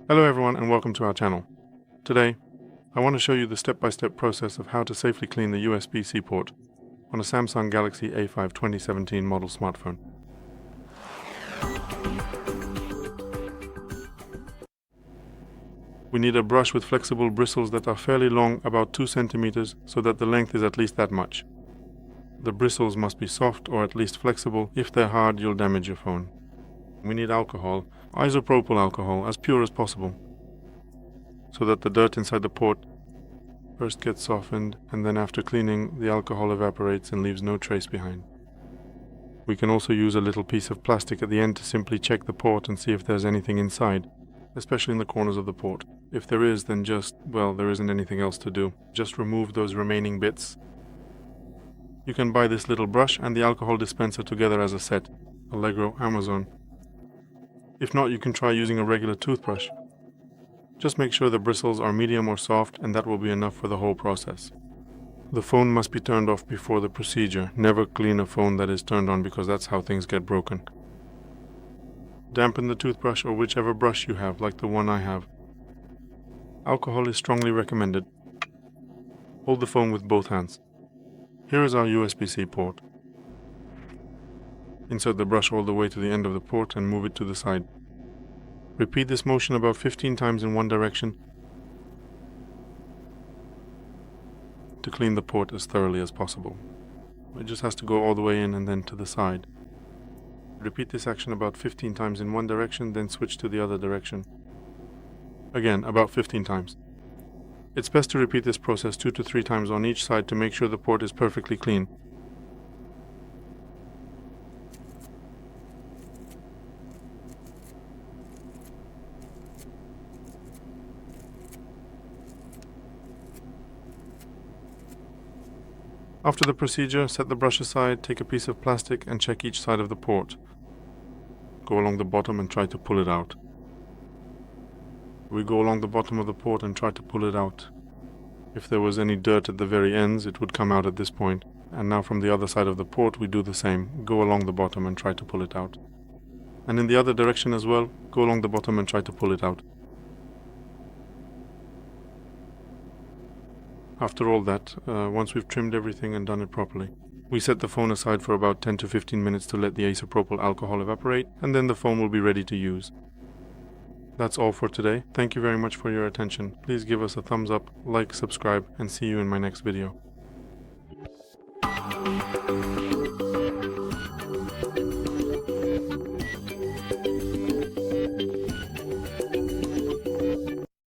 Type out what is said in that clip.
Hello everyone and welcome to our channel. Today, I want to show you the step-by-step process of how to safely clean the USB-C port on a Samsung Galaxy A5 2017 model smartphone. We need a brush with flexible bristles that are fairly long, about 2 centimeters, so that the length is at least that much. The bristles must be soft or at least flexible. If they're hard, you'll damage your phone. We need alcohol, isopropyl alcohol, as pure as possible, so that the dirt inside the port first gets softened, and then after cleaning, the alcohol evaporates and leaves no trace behind. We can also use a little piece of plastic at the end to simply check the port and see if there's anything inside, especially in the corners of the port. If there is, then there isn't anything else to do. Just remove those remaining bits. You can buy this little brush and the alcohol dispenser together as a set, Allegro, Amazon. If not, you can try using a regular toothbrush. Just make sure the bristles are medium or soft, and that will be enough for the whole process. The phone must be turned off before the procedure. Never clean a phone that is turned on, because that's how things get broken. Dampen the toothbrush or whichever brush you have, like the one I have. Alcohol is strongly recommended. Hold the phone with both hands. Here is our USB-C port. Insert the brush all the way to the end of the port and move it to the side. Repeat this motion about 15 times in one direction to clean the port as thoroughly as possible. It just has to go all the way in and then to the side. Repeat this action about 15 times in one direction, then switch to the other direction. Again, about 15 times. It's best to repeat this process 2 to 3 times on each side to make sure the port is perfectly clean. After the procedure, set the brush aside, take a piece of plastic and check each side of the port. Go along the bottom and try to pull it out. We go along the bottom of the port and try to pull it out. If there was any dirt at the very ends, it would come out at this point. And now from the other side of the port, we do the same. Go along the bottom and try to pull it out. And in the other direction as well, go along the bottom and try to pull it out. After all that, once we've trimmed everything and done it properly, we set the phone aside for about 10 to 15 minutes to let the isopropyl alcohol evaporate, and then the phone will be ready to use. That's all for today. Thank you very much for your attention. Please give us a thumbs up, like, subscribe, and see you in my next video.